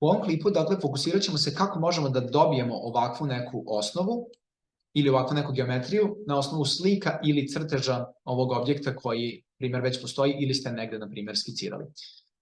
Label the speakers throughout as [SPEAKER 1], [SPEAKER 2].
[SPEAKER 1] U ovom klipu, dakle, fokusirat ćemo se kako možemo da dobijemo ovakvu neku osnovu ili ovakvu neku geometriju na osnovu slika ili crteža ovog objekta koji, primjer, već postoji ili ste negde, na primjer, skicirali.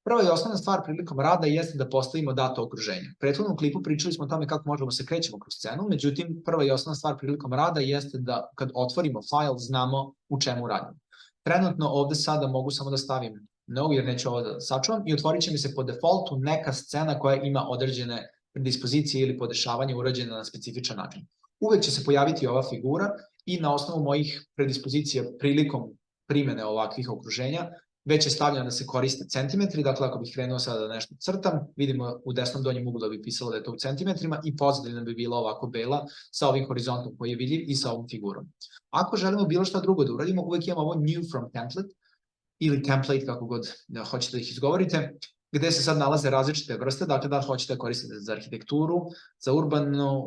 [SPEAKER 1] Prva i osnovna stvar prilikom rada jeste da postavimo dato okruženje. U prethodnom klipu pričali smo o tome kako možemo se krećemo kroz scenu, međutim, prva i osnovna stvar prilikom rada jeste da kad otvorimo file znamo u čemu radimo. Trenutno ovde sada mogu samo da stavim no, jer neću ovo da sačuvam, i otvorit će mi se po defaultu neka scena koja ima određene predispozicije ili podešavanje urađene na specifičan način. Uvek će se pojaviti ova figura i na osnovu mojih predispozicija prilikom primene ovakvih okruženja već je stavljeno da se koriste centimetri, dakle ako bih krenuo sada da nešto crtam, vidimo u desnom donjem uglu da bi pisalo da je to u centimetrima i pozadina bi bila ovako bela sa ovim horizontom koji je vidljiv i sa ovom figurom. Ako želimo bilo šta drugo da uradimo, uvek imamo ovo new from template ili template, kako god hoćete da ih izgovorite, gde se sad nalaze različite vrste, dakle da hoćete da koristite za arhitekturu, za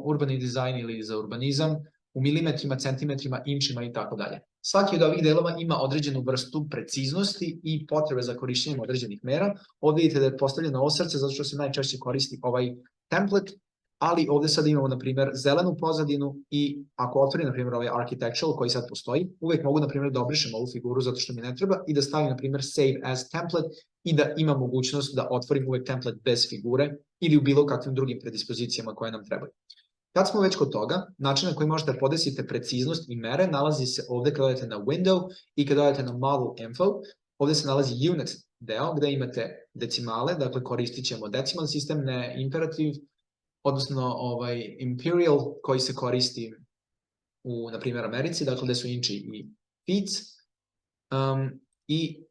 [SPEAKER 1] urbani dizajn ili za urbanizam, u milimetrima, centimetrima, inčima i tako dalje. Svaki od ovih delova ima određenu vrstu preciznosti i potrebe za korišćenjem određenih mera. Ovde vidite da je postavljeno ovo srce zato što se najčešće koristi ovaj template, ali ovde sad imamo, na primjer, zelenu pozadinu i ako otvorim, na primjer, ovaj architectural koji sad postoji, uvek mogu, na primjer, da obrišem ovu figuru zato što mi ne treba i da stavim, na primjer, save as template i da imam mogućnost da otvorim uvek template bez figure ili u bilo kakvim drugim predispozicijama koje nam trebaju. Kad smo već kod toga, način na koji možete podesiti preciznost i mere nalazi se ovde kada odete na Window i kada odete na Model Info. Ovde se nalazi unit deo gde imate decimale, dakle koristit ćemo decimal sistem, ne imperativ, odnosno imperial koji se koristi u, na primjer, Americi, dakle gde su inči i feet. I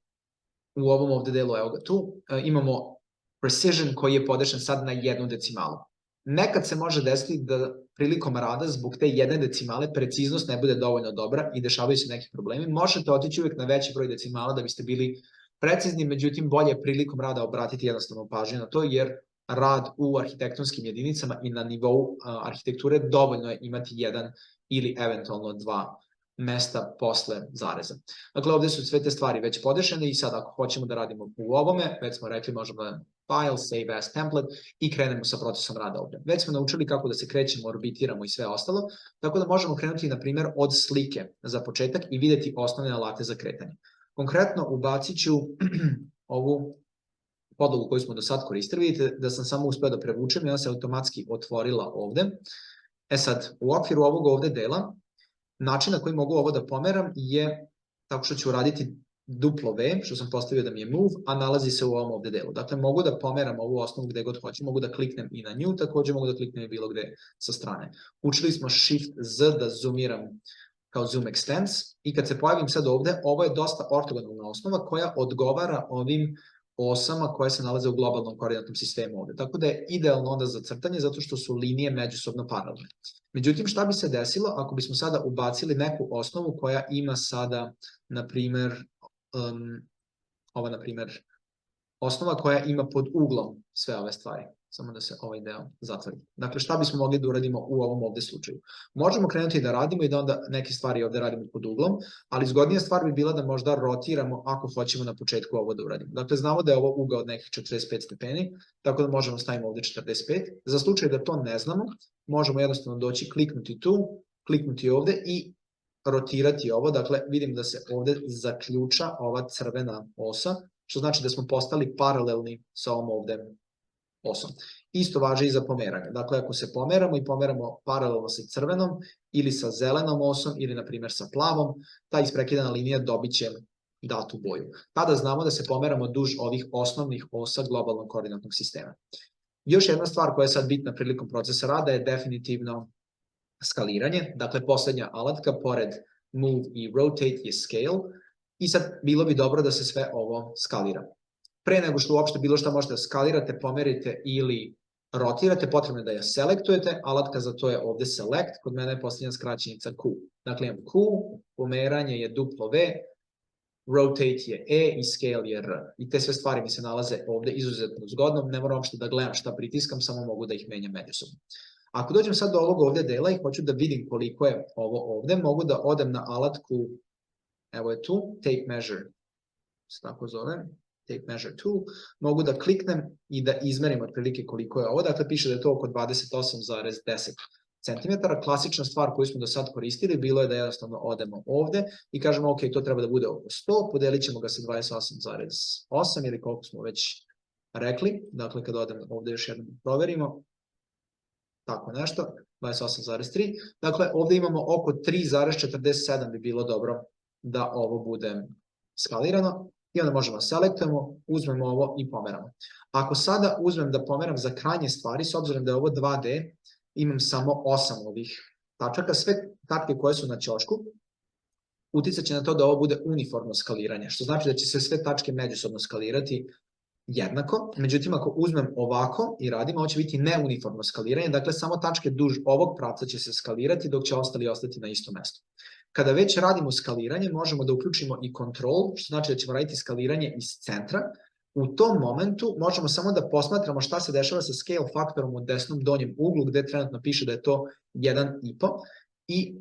[SPEAKER 1] u ovom ovde delu, evo ga tu, imamo precision koji je podešen sad na jednu decimalu. Nekad se može desiti da prilikom rada zbog te jedne decimale preciznost ne bude dovoljno dobra i dešavaju se neki problemi. Možete otići uvek na veći broj decimala da biste bili precizni, međutim bolje prilikom rada obratiti jednostavno pažnju na to, jer rad u arhitektonskim jedinicama i na nivou arhitekture dovoljno je imati jedan ili eventualno dva mesta posle zareza. Dakle, ovde su sve te stvari već podešene i sad ako hoćemo da radimo u ovome, već smo rekli možemo da file, save as template i krenemo sa procesom rada ovde. Već smo naučili kako da se krećemo, orbitiramo i sve ostalo, tako da možemo krenuti, na primjer, od slike za početak i videti osnovne alate za kretanje. Konkretno, ubacit ću ovu podlogu koju smo do sad koristili. Vidite da sam samo uspeo da prevučem i ona se automatski otvorila ovde. E sad, u okviru ovog ovde dela, način na koji mogu ovo da pomeram je tako što ću uraditi duplo V, što sam postavio da mi je move, a nalazi se u ovom ovde delu. Dakle, mogu da pomeram ovu osnovu gde god hoću, mogu da kliknem i na nju, takođe mogu da kliknem i bilo gde sa strane. Učili smo Shift Z da zoomiram kao zoom extends i kad se pojavim sad ovde, ovo je dosta ortogonalna osnova koja odgovara ovim osama koje se nalaze u globalnom koordinatnom sistemu ovde. Tako da je idealno onda za crtanje zato što su linije međusobno paralelne. Međutim, šta bi se desilo ako bismo sada ubacili neku osnovu koja ima sada, na primer, ova, na primer, osnova koja ima pod uglom sve ove stvari. Samo da se ovaj deo zatvori. Dakle, šta bismo mogli da uradimo u ovom ovde slučaju? Možemo krenuti da radimo i da onda neke stvari ovde radimo pod uglom, ali zgodnija stvar bi bila da možda rotiramo ako hoćemo na početku ovo da uradimo. Dakle, znamo da je ovo ugao od nekih 45 stepeni, tako da možemo staviti ovde 45. Za slučaj da to ne znamo, možemo jednostavno doći, kliknuti tu, kliknuti ovde i rotirati ovo. Dakle, vidim da se ovde zaključa ova crvena osa, što znači da smo postali paralelni sa ovom ovde osom. Isto važi i za pomeranje. Dakle, ako se pomeramo i pomeramo paralelno sa crvenom ili sa zelenom osom ili, na primjer, sa plavom, ta isprekidana linija dobit će datu boju. Tada znamo da se pomeramo duž ovih osnovnih osa globalnog koordinatnog sistema. Još jedna stvar koja je sad bitna prilikom procesa rada je definitivno skaliranje. Dakle, poslednja alatka, pored move i rotate, je scale. I sad bilo bi dobro da se sve ovo skalira. Pre nego što uopšte bilo šta možete da skalirate, pomerite ili rotirate, potrebno je da je selektujete, alatka za to je ovde select, kod mene je posljednja skraćenica Q. Dakle, imam Q, pomeranje je duplo V, rotate je E i scale je R. I te sve stvari mi se nalaze ovde izuzetno zgodno, ne moram uopšte da gledam šta pritiskam, samo mogu da ih menjam međusobno. Ako dođem sad do ovog ovde dela i hoću da vidim koliko je ovo ovde, mogu da odem na alatku, evo je tu, tape measure, se tako zove, tape measure tool, mogu da kliknem i da izmerim otprilike koliko je ovo. Dakle, piše da je to oko 28,10 cm. Klasična stvar koju smo do sad koristili bilo je da jednostavno odemo ovde i kažemo ok, to treba da bude oko 100, podelit ćemo ga sa 28,8 ili koliko smo već rekli. Dakle, kad odemo ovde još jednom proverimo, tako nešto, 28,3. Dakle, ovde imamo oko 3,47 bi bilo dobro da ovo bude skalirano. I onda možemo selektujemo, uzmemo ovo i pomeramo. Ako sada uzmem da pomeram za krajnje stvari, s obzirom da je ovo 2D, imam samo 8 ovih tačaka, sve tačke koje su na ćošku, uticat će na to da ovo bude uniformno skaliranje, što znači da će se sve tačke međusobno skalirati jednako. Međutim, ako uzmem ovako i radim, ovo će biti neuniformno skaliranje, dakle samo tačke duž ovog pravca će se skalirati, dok će ostali ostati na istom mestu. Kada već radimo skaliranje, možemo da uključimo i control, što znači da ćemo raditi skaliranje iz centra. U tom momentu možemo samo da posmatramo šta se dešava sa scale faktorom u desnom donjem uglu, gde trenutno piše da je to 1,5 i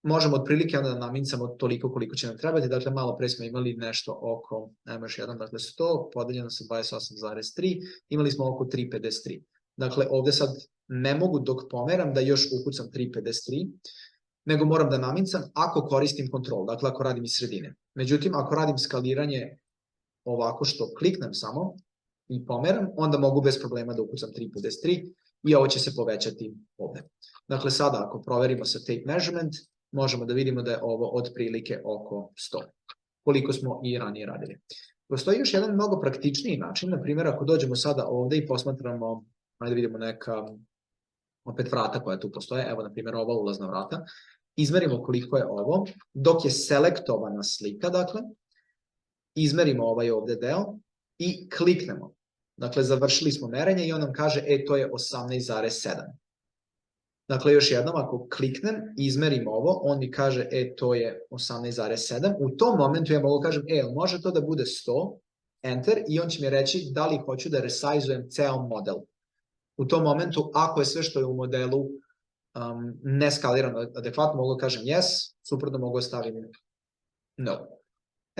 [SPEAKER 1] možemo otprilike onda da namincamo toliko koliko će nam trebati. Dakle, malo pre smo imali nešto oko, najmo još jedan, dakle 100 podeljeno sa 28,3, imali smo oko 3,53. Dakle, ovde sad ne mogu dok pomeram da još ukucam 3,53, nego moram da namincam ako koristim kontrol, dakle ako radim iz sredine. Međutim, ako radim skaliranje ovako što kliknem samo i pomeram, onda mogu bez problema da ukucam 3,53 i ovo će se povećati ovde. Dakle, sada ako proverimo sa tape measurement, možemo da vidimo da je ovo otprilike oko 100, koliko smo i ranije radili. Postoji još jedan mnogo praktičniji način, na primjer ako dođemo sada ovde i posmatramo, ajde vidimo neka opet vrata koja tu postoje, evo na primjer ova ulazna vrata, izmerimo koliko je ovo, dok je selektovana slika, dakle, izmerimo ovaj ovde deo i kliknemo. Dakle, završili smo merenje i on nam kaže, to je 18,7. Dakle, još jednom, ako kliknem i izmerim ovo, on mi kaže, to je 18,7. U tom momentu ja mogu kažem, može to da bude 100, enter, i on će mi reći da li hoću da resajzujem ceo model. U tom momentu, ako je sve što je u modelu ne skalirano adekvatno, mogu da kažem yes, suprotno mogu da stavim no.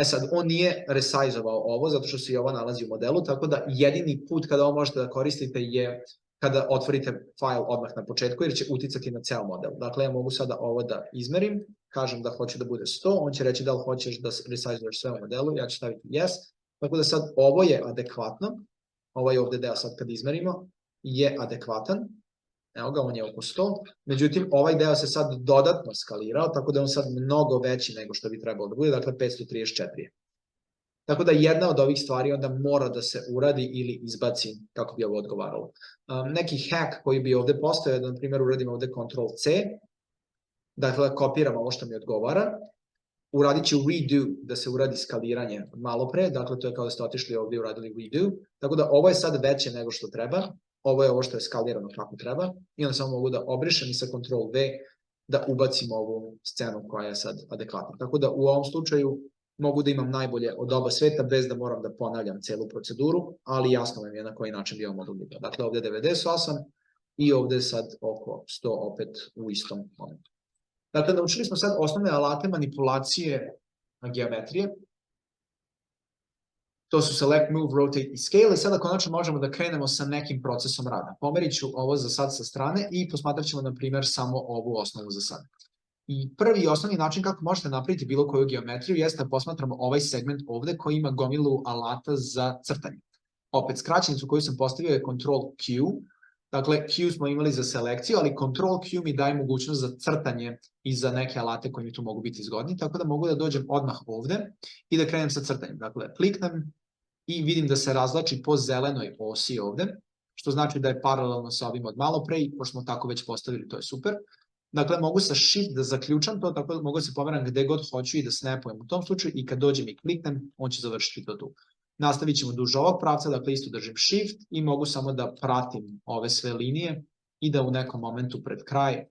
[SPEAKER 1] Sad, on nije resajzovao ovo, zato što se i ovo nalazi u modelu, tako da jedini put kada ovo možete da koristite je kada otvorite file odmah na početku, jer će uticati na ceo model. Dakle, ja mogu sada ovo da izmerim, kažem da hoću da bude 100, on će reći da li hoćeš da resajzuješ sve u modelu, ja ću staviti yes, tako da sad ovo je adekvatno, ovaj ovde deo sad kad izmerimo je adekvatan, evo ga, on je oko 100, međutim ovaj deo se sad dodatno skalirao, tako da je on sad mnogo veći nego što bi trebalo da bude, dakle 534. Tako da jedna od ovih stvari onda mora da se uradi ili izbaci kako bi ovo odgovaralo. Neki hack koji bi ovde postao je da, na primjer, uradim ovde Ctrl-C, dakle, kopiram ovo što mi odgovara, uradit ću redo da se uradi skaliranje malo pre, dakle, to je kao da ste otišli ovde i uradili redo, tako da ovo je sad veće nego što treba, ovo je ovo što je skalirano kako treba, i onda samo mogu da obrišem i sa Ctrl-V da ubacim ovu scenu koja je sad adekvatna. Tako da u ovom slučaju mogu da imam najbolje od oba sveta bez da moram da ponavljam celu proceduru, ali jasno vam je na koji način bi ovo moglo biti. Dakle, ovde je 98 i ovde je sad oko 100 opet u istom momentu. Dakle, naučili smo sad osnovne alate manipulacije geometrije. To su select, move, rotate i scale, i sada konačno možemo da krenemo sa nekim procesom rada. Pomerit ću ovo za sad sa strane i posmatrat ćemo, na primjer, samo ovu osnovu za sad. I prvi i osnovni način kako možete napraviti bilo koju geometriju jeste da posmatramo ovaj segment ovde koji ima gomilu alata za crtanje. Opet, skraćenicu koju sam postavio je Ctrl-Q, dakle Q smo imali za selekciju, ali Ctrl-Q mi daje mogućnost za crtanje i za neke alate koji mi tu mogu biti zgodni, tako da mogu da dođem odmah ovde i da krenem sa crtanjem. Dakle, kliknem i vidim da se razlači po zelenoj osi ovde, što znači da je paralelno sa ovim od malo pre, i pošto smo tako već postavili, to je super. Dakle, mogu sa Shift da zaključam to, tako da mogu da se pomeram gde god hoću i da snapujem u tom slučaju, i kad dođem i kliknem, on će završiti to tu. Nastavit ćemo duž ovog pravca, dakle isto držim Shift i mogu samo da pratim ove sve linije i da u nekom momentu pred kraj,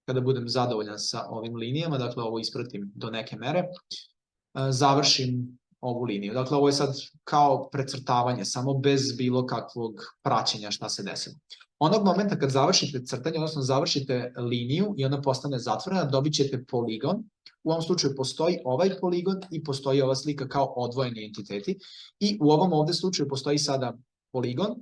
[SPEAKER 1] kada budem zadovoljan sa ovim linijama, dakle ovo ispratim do neke mere, završim ovu liniju. Dakle, ovo je sad kao precrtavanje, samo bez bilo kakvog praćenja šta se desilo. Onog momenta kad završite crtanje, odnosno završite liniju i ona postane zatvorena, dobit ćete poligon. U ovom slučaju postoji ovaj poligon i postoji ova slika kao odvojeni entiteti. I u ovom ovde slučaju postoji sada poligon,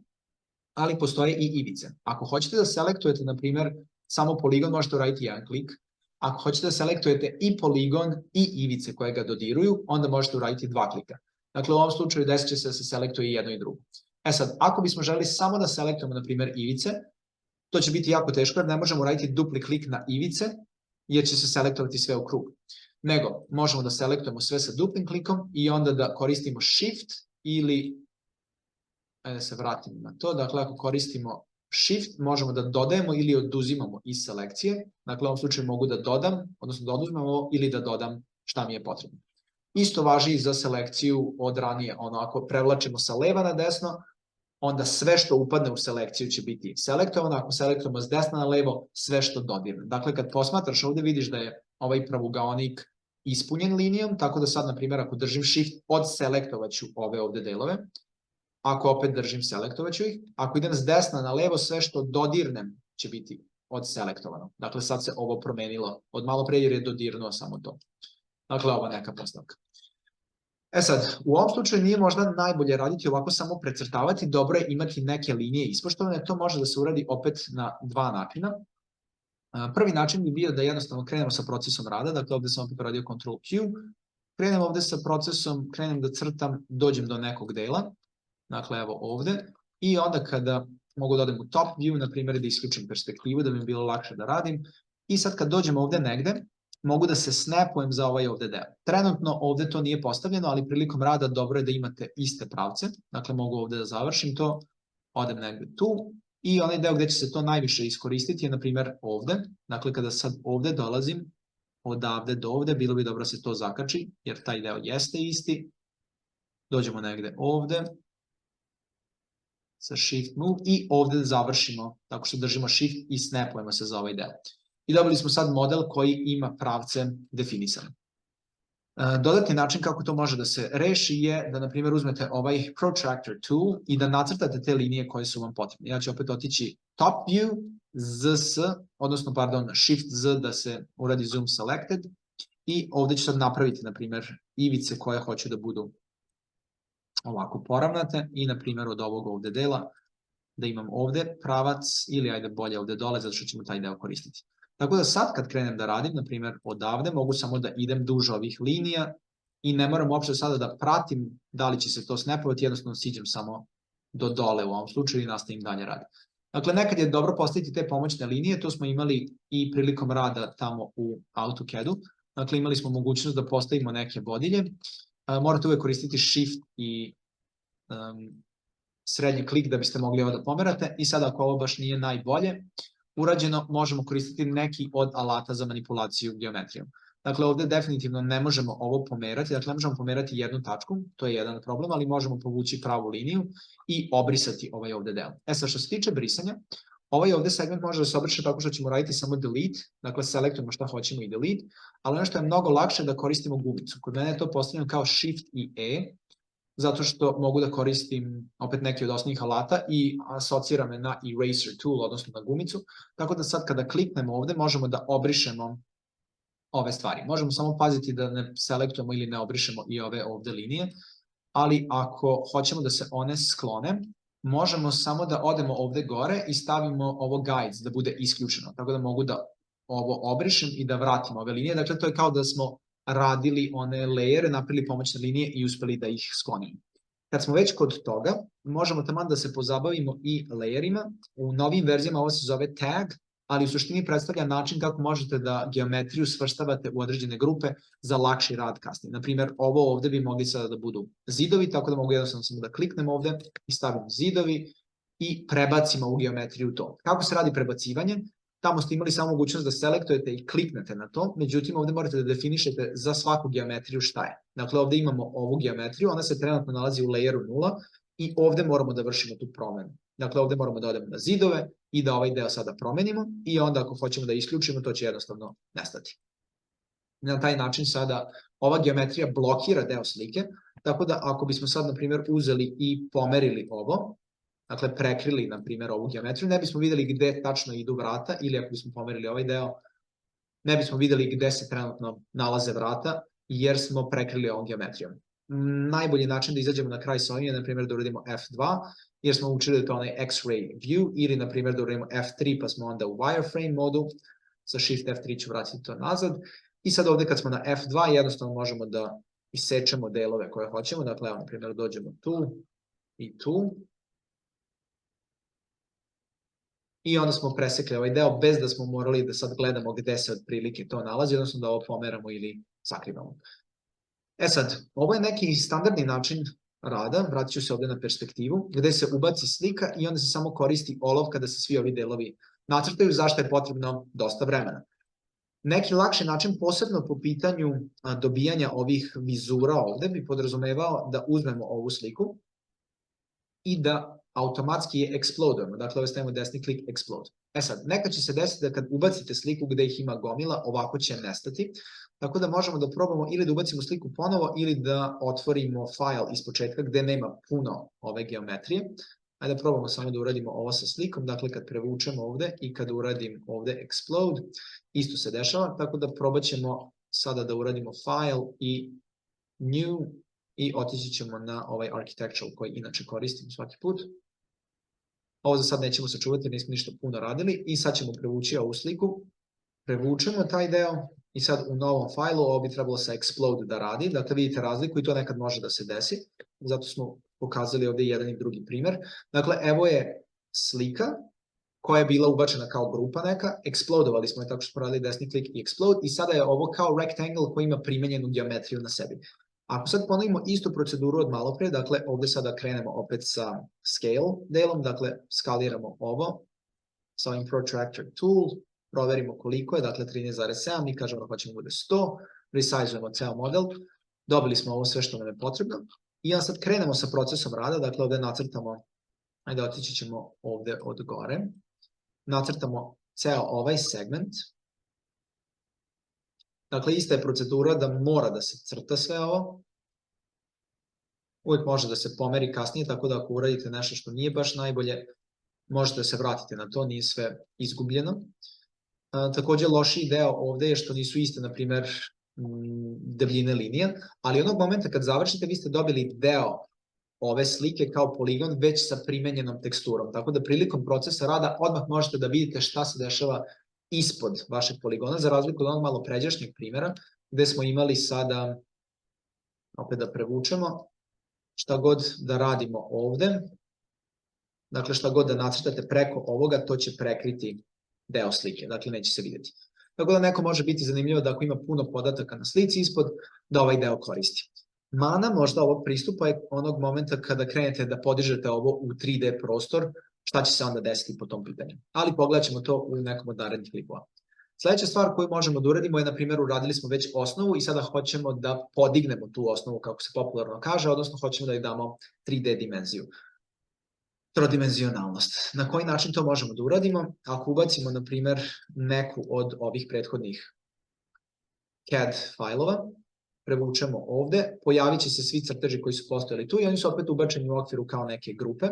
[SPEAKER 1] ali postoje i ivice. Ako hoćete da selektujete, na primjer, samo poligon, možete uraditi jedan klik. Ako hoćete da selektujete i poligon i ivice koje ga dodiruju, onda možete uraditi dva klika. Dakle, u ovom slučaju desit će se da se selektuje i jedno i drugo. E sad, ako bismo želeli samo da selektujemo, na primjer, ivice, to će biti jako teško jer ne možemo uraditi dupli klik na ivice, jer će se selektovati sve u krug. Nego, možemo da selektujemo sve sa duplim klikom i onda da koristimo Shift ili, ajde da se vratimo na to, dakle, ako koristimo Shift, možemo da dodajemo ili oduzimamo iz selekcije. Dakle, u ovom slučaju mogu da dodam, odnosno da oduzmem ovo ili da dodam šta mi je potrebno. Isto važi i za selekciju od ranije. Ako prevlačimo sa leva na desno, onda sve što upadne u selekciju će biti selektovano. Ako selektujemo s desna na levo, sve što dodirne. Dakle, kad posmatraš ovde, vidiš da je ovaj pravugaonik ispunjen linijom, tako da sad, na primjer, ako držim Shift, odselektovaću ove ovde delove. Ako opet držim, selektovaću ih. Ako idem s desna na levo, sve što dodirnem će biti odselektovano. Dakle, sad se ovo promenilo od malo pre jer je dodirnuo samo to. Dakle, ova neka postavka. E sad, u ovom slučaju nije možda najbolje raditi ovako samo precrtavati, dobro je imati neke linije ispoštovane, to može da se uradi opet na dva načina. Prvi način bi bio da jednostavno krenemo sa procesom rada, dakle ovde sam opet radio Ctrl Q, krenem ovde sa procesom, krenem da crtam, dođem do nekog dela, dakle evo ovde, i onda kada mogu da odem u top view, na primjer da isključim perspektivu da bi mi bilo lakše da radim, i sad kad dođem ovde negde, mogu da se snapujem za ovaj ovde deo. Trenutno ovde to nije postavljeno, ali prilikom rada dobro je da imate iste pravce, dakle mogu ovde da završim to, odem negde tu, i onaj deo gde će se to najviše iskoristiti je, na primjer, ovde. Dakle, kada sad ovde dolazim, odavde do ovde, bilo bi dobro da se to zakači, jer taj deo jeste isti. Dođemo negde ovde, sa Shift Move, i ovde da završimo, tako što držimo Shift i snapujemo se za ovaj deo. I dobili smo sad model koji ima pravce definisane. Dodatni način kako to može da se reši je da, na primjer, uzmete ovaj Protractor tool i da nacrtate te linije koje su vam potrebne. Ja ću opet otići Top View, ZS, odnosno, pardon, Shift Z da se uradi Zoom Selected, i ovde ću sad napraviti, na primjer, ivice koje hoću da budu ovako poravnate i, na primjer, od ovog ovde dela da imam ovde pravac ili, ajde, bolje ovde dole, zato što ćemo taj deo koristiti. Tako da sad kad krenem da radim, na primjer odavde, mogu samo da idem duže ovih linija i ne moram uopšte sada da pratim da li će se to snapovati, jednostavno siđem samo do dole u ovom slučaju i nastavim dalje raditi. Dakle, nekad je dobro postaviti te pomoćne linije, to smo imali i prilikom rada tamo u AutoCAD-u. Dakle, imali smo mogućnost da postavimo neke vodilje. Morate uvek koristiti Shift i srednji klik da biste mogli ovo da pomerate. I sad, ako ovo baš nije najbolje urađeno, možemo koristiti neki od alata za manipulaciju geometrijom. Dakle, ovde definitivno ne možemo ovo pomerati, dakle ne možemo pomerati jednu tačku, to je jedan problem, ali možemo povući pravu liniju i obrisati ovaj ovde deo. E sad, što se tiče brisanja, ovaj ovde segment može da se obriše tako što ćemo raditi samo delete, dakle selektujemo šta hoćemo i delete, ali ono što je mnogo lakše da koristimo gumicu. Kod mene je to postavljeno kao Shift i E, zato što mogu da koristim opet neki od osnovnih alata i asocira me na eraser tool, odnosno na gumicu, tako da sad kada kliknemo ovde možemo da obrišemo ove stvari. Možemo samo paziti da ne selektujemo ili ne obrišemo i ove ovde linije, ali ako hoćemo da se one sklone, možemo samo da odemo ovde gore i stavimo ovo guides da bude isključeno, tako da mogu da ovo obrišem i da vratim ove linije. Dakle, to je kao da smo radili one lejere, napravili pomoćne linije i uspeli da ih sklonimo. Kad smo već kod toga, možemo taman da se pozabavimo i lejerima. U novim verzijama ovo se zove tag, ali u suštini predstavlja način kako možete da geometriju svrstavate u određene grupe za lakši rad kasnije. Naprimjer, ovo ovde bi mogli sada da budu zidovi, tako da mogu jednostavno samo da kliknem ovde i stavim zidovi i prebacimo u geometriju to. Kako se radi prebacivanje? Tamo ste imali samo mogućnost da selektujete i kliknete na to, međutim ovde morate da definišete za svaku geometriju šta je. Dakle, ovde imamo ovu geometriju, ona se trenutno nalazi u layeru 0 i ovde moramo da vršimo tu promenu. Dakle, ovde moramo da odemo na zidove i da ovaj deo sada promenimo i onda ako hoćemo da isključimo, to će jednostavno nestati. Na taj način sada ova geometrija blokira deo slike, tako da ako bismo sad, na primjer, uzeli i pomerili ovo, dakle prekrili, na primjer, ovu geometriju, ne bismo videli gde tačno idu vrata, ili ako bismo pomerili ovaj deo, ne bismo videli gde se trenutno nalaze vrata, jer smo prekrili ovom geometrijom. Najbolji način da izađemo na kraj sa ovim je, na primjer, da uradimo F2, jer smo učili da je to onaj X-ray view, ili, na primjer, da uradimo F3, pa smo onda u wireframe modu, sa Shift F3 ću vratiti to nazad, i sad ovde kad smo na F2, jednostavno možemo da isečemo delove koje hoćemo, dakle, evo, na primjer, dođemo tu i tu, i onda smo presekli ovaj deo bez da smo morali da sad gledamo gde se otprilike to nalazi, odnosno da ovo pomeramo ili sakrivamo. E sad, ovo je neki standardni način rada, vratit ću se ovde na perspektivu, gde se ubaci slika i onda se samo koristi olovka da se svi ovi delovi nacrtaju, zašto je potrebno dosta vremena. Neki lakši način, posebno po pitanju dobijanja ovih vizura ovde, bi podrazumevao da uzmemo ovu sliku i da automatski je explodujemo, dakle ovo stavimo desni klik explode. E sad, nekad će se desiti da kad ubacite sliku gde ih ima gomila, ovako će nestati, tako da možemo da probamo ili da ubacimo sliku ponovo ili da otvorimo file iz početka gde nema puno ove geometrije. Ajde da probamo samo da uradimo ovo sa slikom, dakle kad prevučemo ovde i kad uradim ovde explode, isto se dešava, tako da probat ćemo sada da uradimo file i new i otići ćemo na ovaj architectural koji inače koristim svaki put. Ovo za sad nećemo sačuvati, nismo ništa puno radili i sad ćemo prevući ovu sliku, prevučemo taj deo i sad u novom fajlu ovo bi trebalo sa explode da radi, dakle vidite razliku i to nekad može da se desi, zato smo pokazali ovde jedan i drugi primer. Dakle, evo je slika koja je bila ubačena kao grupa neka, eksplodovali smo je tako što smo radili desni klik i explode i sada je ovo kao rectangle koji ima primenjenu geometriju na sebi. Ako sad ponovimo istu proceduru od malo pre, dakle ovde sada krenemo opet sa scale delom, dakle skaliramo ovo sa ovim protractor tool, proverimo koliko je, dakle 13,7 i kažemo da hoćemo da bude 100, resizujemo ceo model, dobili smo ovo sve što nam je potrebno i sad krenemo sa procesom rada, dakle ovde nacrtamo, ajde otići ćemo ovde od gore, nacrtamo ceo ovaj segment. Dakle, ista je procedura da mora da se crta sve ovo. Uvijek može da se pomeri kasnije, tako da ako uradite nešto što nije baš najbolje, možete da se vratite na to, nije sve izgubljeno. Takođe, lošiji deo ovde je što nisu iste, na primer, debljine linija, ali onog momenta kad završite, vi ste dobili deo ove slike kao poligon već sa primenjenom teksturom. Tako da prilikom procesa rada odmah možete da vidite šta se dešava ispod vašeg poligona, za razliku od onog malo pređašnjeg primjera, gde smo imali sada, opet da prevučemo, šta god da radimo ovde, dakle šta god da nacrtate preko ovoga, to će prekriti deo slike, dakle neće se vidjeti. Tako da neko može biti zanimljivo da ako ima puno podataka na slici ispod, da ovaj deo koristi. Mana možda ovog pristupa je onog momenta kada krenete da podižete ovo u 3D prostor, šta će se onda desiti po tom pitanju. Ali pogledat ćemo to u nekom od narednih klipova. Sledeća stvar koju možemo da uradimo je, na primjer, uradili smo već osnovu i sada hoćemo da podignemo tu osnovu, kako se popularno kaže, odnosno hoćemo da joj damo 3D dimenziju. Trodimenzionalnost. Na koji način to možemo da uradimo? Ako ubacimo, na primjer, neku od ovih prethodnih CAD fajlova, prevučemo ovde, pojavit će se svi crteži koji su postojali tu i oni su opet ubačeni u okviru kao neke grupe.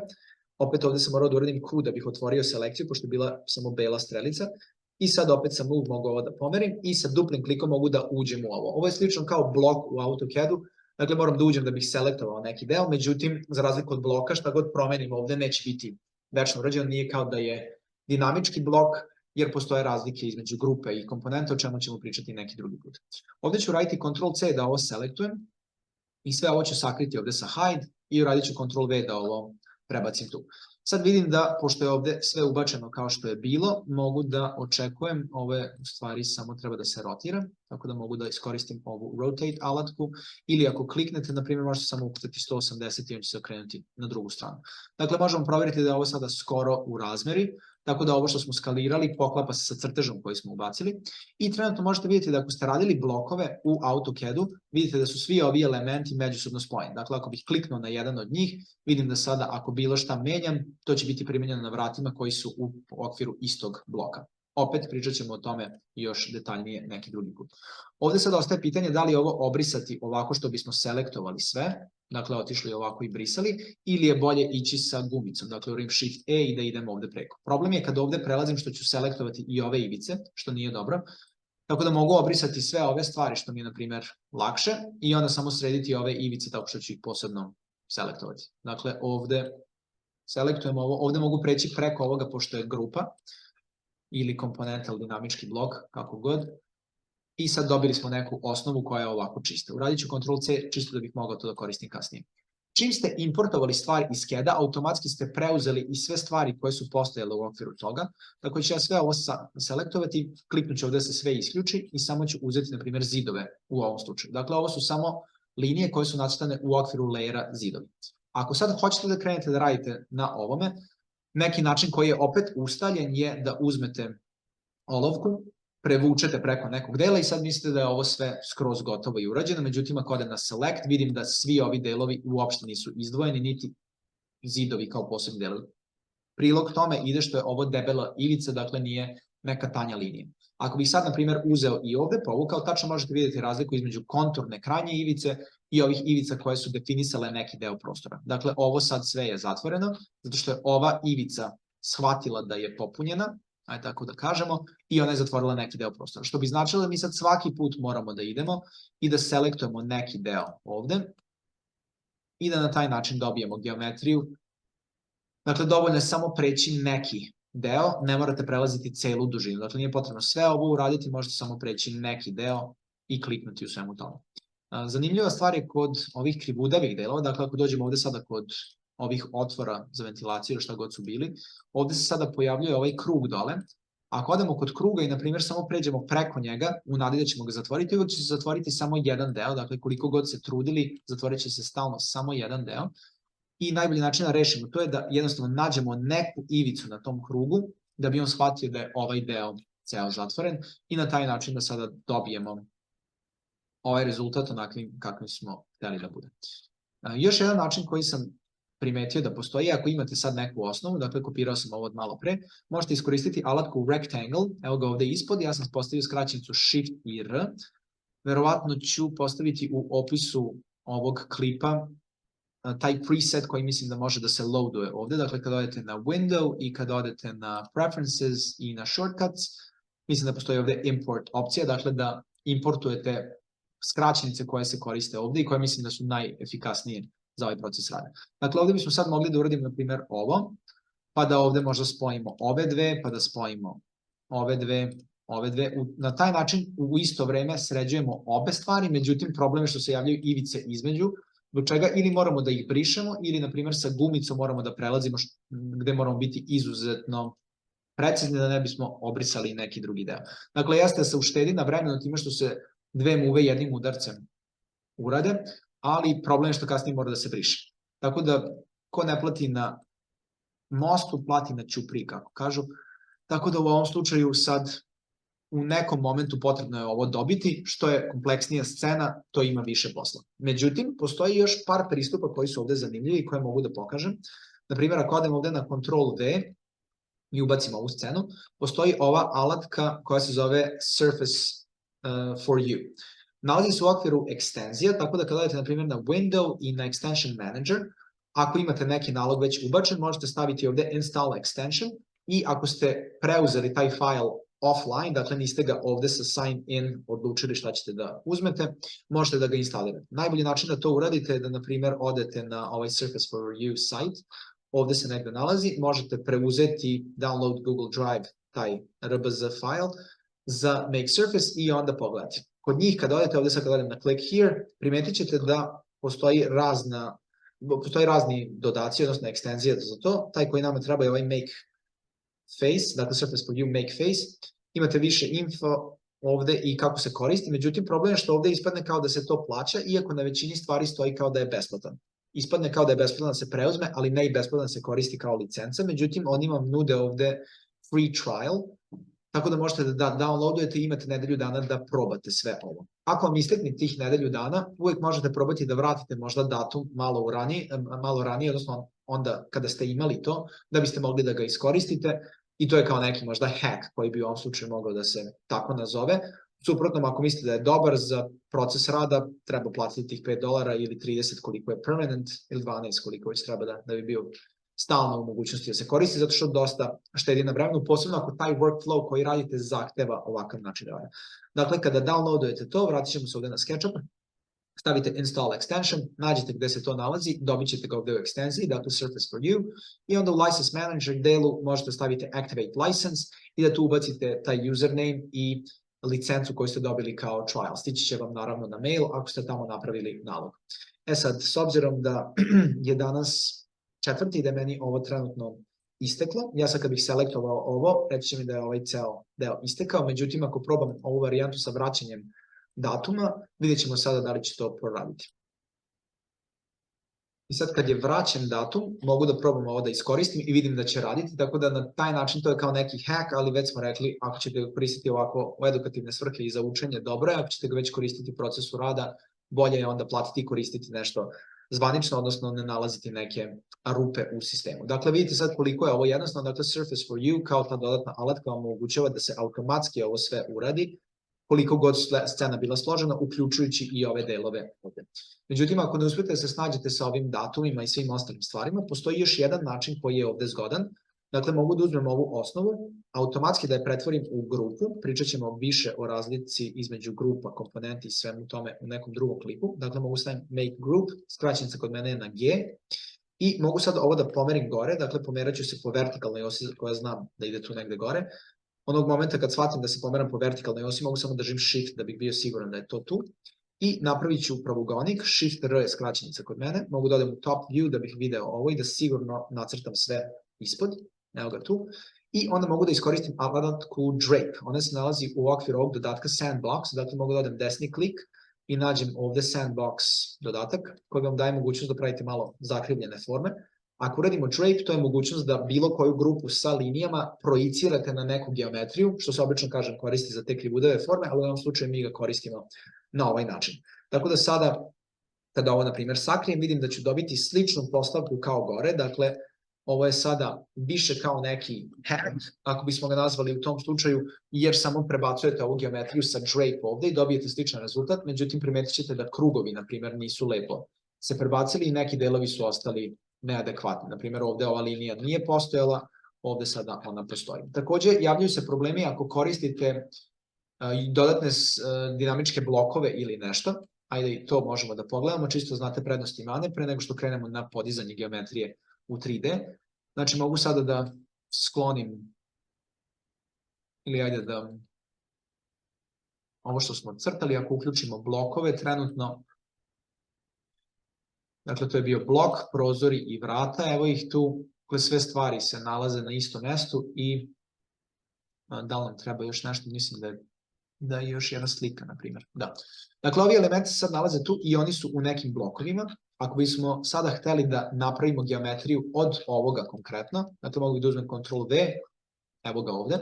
[SPEAKER 1] Opet ovde sam morao da uradim Q da bih otvorio selekciju, pošto je bila samo bela strelica. I sad opet sa Move mogu ovo da pomerim i sa duplim klikom mogu da uđem u ovo. Ovo je slično kao blok u AutoCAD-u, dakle moram da uđem da bih selektovao neki deo, međutim, za razliku od bloka, šta god promenim ovde neće biti večno urađeno, nije kao da je dinamički blok, jer postoje razlike između grupe i komponenta, o čemu ćemo pričati neki drugi put. Ovde ću raditi Ctrl-C da ovo selektujem i sve ovo ću sakriti ovde sa Hide i uradit ću Ctrl-V da ovo prebacim tu. Sad vidim da, pošto je ovde sve ubačeno kao što je bilo, mogu da očekujem, ovo je u stvari samo treba da se rotira, tako da mogu da iskoristim ovu Rotate alatku, ili ako kliknete, na primjer, možete samo ukucati 180 i on će se okrenuti na drugu stranu. Dakle, možemo provjeriti da je ovo sada skoro u razmeri, tako da ovo što smo skalirali poklapa se sa crtežom koji smo ubacili i trenutno možete vidjeti da ako ste radili blokove u AutoCAD-u, vidite da su svi ovi elementi međusobno spojeni. Dakle, ako bih kliknuo na jedan od njih, vidim da sada ako bilo šta menjam, to će biti primenjeno na vratima koji su u okviru istog bloka. opet pričat ćemo o tome još detaljnije neki drugi put. Ovde sada ostaje pitanje da li je ovo obrisati ovako što bismo selektovali sve, dakle otišli ovako i brisali, ili je bolje ići sa gumicom, dakle urim Shift E i da idemo ovde preko. Problem je kad ovde prelazim što ću selektovati i ove ivice, što nije dobro, tako da mogu obrisati sve ove stvari što mi je, na primjer, lakše i onda samo srediti ove ivice tako što ću ih posebno selektovati. Dakle, ovde selektujemo ovo, ovde mogu preći preko ovoga pošto je grupa ili komponenta ili dinamički blok, kako god. I sad dobili smo neku osnovu koja je ovako čista. Uradit ću Ctrl+C čisto da bih mogao to da koristim kasnije. Čim ste importovali stvari iz CAD-a, automatski ste preuzeli i sve stvari koje su postojale u okviru toga. Tako ću ja sve ovo selektovati, kliknut ću ovde da se sve isključi i samo ću uzeti, na primjer, zidove u ovom slučaju. Dakle, ovo su samo linije koje su nacrtane u okviru layera zidovi. Ako sad hoćete da krenete da radite na ovome, neki način koji je opet ustaljen je da uzmete olovku, prevučete preko nekog dela i sad mislite da je ovo sve skroz gotovo i urađeno, međutim ako odem na select vidim da svi ovi delovi uopšte nisu izdvojeni, niti zidovi kao posebni delovi. Prilog tome ide što je ovo debela ivica, dakle nije neka tanja linija. Ako bih sad, na primjer, uzeo i ovde povukao, tačno možete vidjeti razliku između konturne krajnje ivice i ovih ivica koje su definisale neki deo prostora. Dakle, ovo sad sve je zatvoreno, zato što je ova ivica shvatila da je popunjena, ajde tako da kažemo, i ona je zatvorila neki deo prostora. Što bi značilo da mi sad svaki put moramo da idemo i da selektujemo neki deo ovde i da na taj način dobijemo geometriju. Dakle, dovoljno je samo preći neki deo, ne morate prelaziti celu dužinu. Dakle, nije potrebno sve ovo uraditi, možete samo preći neki deo i kliknuti u svemu tome. Zanimljiva stvar je kod ovih krivudavih delova, dakle, ako dođemo ovde sada kod ovih otvora za ventilaciju ili šta god su bili, ovde se sada pojavljuje ovaj krug dole. Ako odemo kod kruga i, na primjer, samo pređemo preko njega, u nadi da ćemo ga zatvoriti, uvek će se zatvoriti samo jedan deo, dakle, koliko god se trudili, zatvorit će se stalno samo jedan deo. I najbolji način da rešimo to je da jednostavno nađemo neku ivicu na tom krugu, da bi on shvatio da je ovaj deo ceo zatvoren i na taj način da sada dobijemo ovaj rezultat onakvim kakvim smo hteli da bude. Još jedan način koji sam primetio da postoji, ako imate sad neku osnovu, dakle kopirao sam ovo od malo pre, možete iskoristiti alatku Rectangle, evo ga ovde ispod, ja sam postavio skraćenicu Shift i R, verovatno ću postaviti u opisu ovog klipa taj preset koji mislim da može da se loaduje ovde, dakle kada odete na Window i kada odete na Preferences i na Shortcuts, mislim da postoji ovde Import opcija, dakle da importujete skraćenice koje se koriste ovde i koje mislim da su najefikasnije za ovaj proces rada. Dakle, ovde bismo sad mogli da uradimo, na primjer, ovo, pa da ovde možda spojimo ove dve, pa da spojimo ove dve. Na taj način u isto vreme sređujemo obe stvari, međutim, problem je što se javljaju ivice između, zbog čega ili moramo da ih brišemo, ili, na primjer, sa gumicom moramo da prelazimo, gde moramo biti izuzetno precizni da ne bismo obrisali neki drugi deo. Dakle, jeste da se uštedi na vremenu time što se dve muve jednim udarcem urade, ali problem je što kasnije mora da se briše. Tako da, ko ne plati na mostu, plati na ćupriji, kako kažu. Tako da u ovom slučaju sad u nekom momentu potrebno je ovo dobiti, što je kompleksnija scena, to ima više posla. Međutim, postoji još par pristupa koji su ovde zanimljivi i koje mogu da pokažem. Naprimjer, ako odem ovde na Ctrl+V i ubacimo ovu scenu, postoji ova alatka koja se zove Surface for You. Nalazi se u okviru ekstenzija, tako da kada odete, na primjer, na Window i na Extension Manager, ako imate neki nalog već ubačen, možete staviti ovde Install Extension i ako ste preuzeli taj file offline, dakle niste ga ovde sa sign in odlučili šta ćete da uzmete, možete da ga instalirate. Najbolji način da to uradite je da, na primjer, odete na ovaj Surface for You site, ovde se negde nalazi, možete preuzeti download Google Drive, taj RBZ file, za Make Surface i onda pogledati. Kod njih, kada odete ovde, sad kada odem na Click Here, primetit ćete da postoji razni dodaci, odnosno ekstenzija za to. Taj koji nama treba je ovaj Make Face, dakle Surface for You Make Face. Imate više info ovde i kako se koristi, međutim problem je što ovde ispadne kao da se to plaća, iako na većini stvari stoji kao da je besplatan. Ispadne kao da je besplatan da se preuzme, ali ne i besplatan da se koristi kao licenca, međutim oni vam nude ovde free trial, tako da možete da downloadujete i imate nedelju dana da probate sve ovo. Ako vam istekne tih nedelju dana, uvek možete probati da vratite možda datum malo ranije, odnosno onda kada ste imali to, da biste mogli da ga iskoristite I to je kao neki možda hack koji bi u ovom slučaju mogao da se tako nazove. Suprotno, ako mislite da je dobar za proces rada, treba platiti tih $5 ili 30 koliko je permanent ili 12 koliko već treba da bi bio stalno u mogućnosti da se koristi, zato što dosta štedi na vremenu, posebno ako taj workflow koji radite zahteva ovakav način rada. Dakle, kada downloadujete to, vratit ćemo se ovde na SketchUp, stavite install extension, nađete gde se to nalazi, dobit ćete ga ovde u ekstenziji, dakle Surface for You, i onda u License Manager delu možete staviti Activate License i da tu ubacite taj username i licencu koju ste dobili kao trial. Stići će vam naravno na mail ako ste tamo napravili nalog. Sad, s obzirom da je danas 4. i da je meni ovo trenutno isteklo, ja sad kad bih selektovao ovo, reći će mi da je ovaj ceo deo istekao, međutim ako probam ovu varijantu sa vraćanjem datuma, vidjet ćemo sada da li će to proraditi. I sad kad je vraćen datum, mogu da probam ovo da iskoristim i vidim da će raditi, tako da na taj način to je kao neki hack, ali već smo rekli, ako ćete ga koristiti ovako u edukativne svrhe i za učenje, dobro je, ako ćete ga već koristiti u procesu rada, bolje je onda platiti i koristiti nešto zvanično, odnosno ne nalaziti neke rupe u sistemu. Dakle, vidite sad koliko je ovo jednostavno, dakle Surface for You kao ta dodatna alatka vam omogućava da se automatski ovo sve uradi, koliko god scena bila složena, uključujući i ove delove ovde. Međutim, ako ne uspete da se snađete sa ovim datumima i svim ostalim stvarima, postoji još jedan način koji je ovde zgodan. Dakle, mogu da uzmem ovu osnovu, automatski da je pretvorim u grupu, pričat ćemo više o razlici između grupa, komponenti i svemu tome u nekom drugom klipu. Dakle, mogu stavim make group, skraćenica kod mene je na G, i mogu sad ovo da pomerim gore, dakle, pomerat ću se po vertikalnoj osi koja znam da ide tu negde gore. Onog momenta kad shvatim da se pomeram po vertikalnoj osi, mogu samo da držim Shift da bih bio siguran da je to tu. I napravit ću pravogonik, Shift R je skraćenica kod mene, mogu da odem u top view da bih video ovo i da sigurno nacrtam sve ispod, evo ga tu. I onda mogu da iskoristim alatku Drape, ona se nalazi u okviru ovog dodatka Sandbox, dakle mogu da odem desni klik i nađem ovde Sandbox dodatak koji vam daje mogućnost da pravite malo zakrivljene forme. Ako uradimo Drape, to je mogućnost da bilo koju grupu sa linijama projicirate na neku geometriju, što se obično, kažem, koristi za te krivudeve forme, ali u ovom slučaju mi ga koristimo na ovaj način. Tako da sada, kada ovo, na primjer, sakrijem, vidim da ću dobiti sličnu postavku kao gore, dakle, ovo je sada više kao neki hack, ako bismo ga nazvali u tom slučaju, jer samo prebacujete ovu geometriju sa Drape ovde i dobijete sličan rezultat, međutim, primetit ćete da krugovi, na primjer, nisu lepo se prebacili i neki delovi su ostali neadekvatni. Na primjer, ovde ova linija nije postojala, ovde sada ona postoji. Takođe, javljaju se problemi ako koristite dodatne dinamičke blokove ili nešto. Ajde i to možemo da pogledamo, čisto znate prednosti i mane, pre nego što krenemo na podizanje geometrije u 3D. Znači, mogu sada da sklonim, ili ajde da ovo što smo crtali, ako uključimo blokove, trenutno, dakle, to je bio blok, prozori i vrata, evo ih tu, koje sve stvari se nalaze na istom mestu i da li nam treba još nešto, mislim da je još jedna slika, na primjer. Da. Dakle, ovi elementi se sad nalaze tu i oni su u nekim blokovima. Ako bismo sada hteli da napravimo geometriju od ovoga konkretno, dakle, mogu da uzmem Ctrl V, evo ga ovde,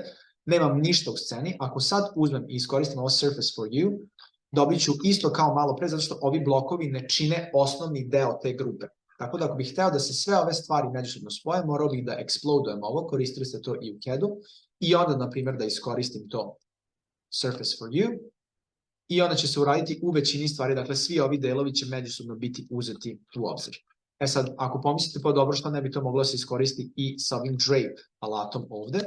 [SPEAKER 1] nemam ništa u sceni. Ako sad uzmem i iskoristim ovo Surface for You, dobit ću isto kao malo pre, zato što ovi blokovi ne čine osnovni deo te grupe. Tako da ako bih hteo da se sve ove stvari međusobno spoje, morao bih da explodujem ovo, koristili ste to i u CAD-u, i onda, na primjer, da iskoristim to Surface for You, i onda će se uraditi u većini stvari, dakle, svi ovi delovi će međusobno biti uzeti u obzir. E sad, ako pomislite pa dobro, što ne bi to moglo se iskoristiti i sa ovim Drape alatom ovde,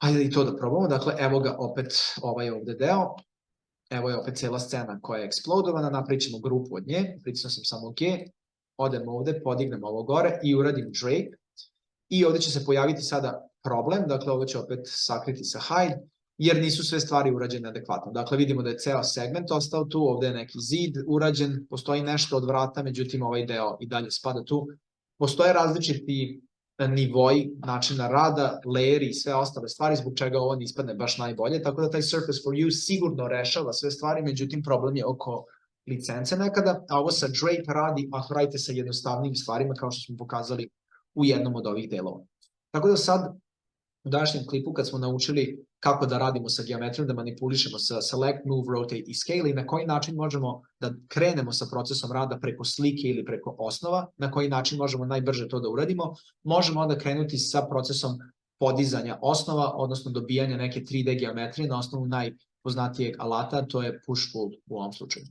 [SPEAKER 1] hajde i to da probamo. Dakle, evo ga opet ovaj ovde deo. Evo je opet cijela scena koja je eksplodovana, napravit ćemo grupu od nje, pritisnuo sam samo G, odem ovde, podignem ovo gore i uradim Drape. I ovde će se pojaviti sada problem, dakle ovo će opet sakriti sa Hide, jer nisu sve stvari urađene adekvatno. Dakle, vidimo da je ceo segment ostao tu, ovde je neki zid urađen, postoji nešto od vrata, međutim ovaj deo i dalje spada tu. Postoje različiti nivoi načina rada, layeri i sve ostale stvari, zbog čega ovo ne ispadne baš najbolje, tako da taj Surface for You sigurno rešava sve stvari, međutim problem je oko licence nekada, a ovo sa Drape radi ako radite sa jednostavnim stvarima kao što smo pokazali u jednom od ovih delova. Tako da sad, u današnjem klipu kad smo naučili kako da radimo sa geometrijom, da manipulišemo sa Select, Move, Rotate i Scale i na koji način možemo da krenemo sa procesom rada preko slike ili preko osnova, na koji način možemo najbrže to da uradimo, možemo onda krenuti sa procesom podizanja osnova, odnosno dobijanja neke 3D geometrije na osnovu najpoznatijeg alata, to je push-pull u ovom slučaju.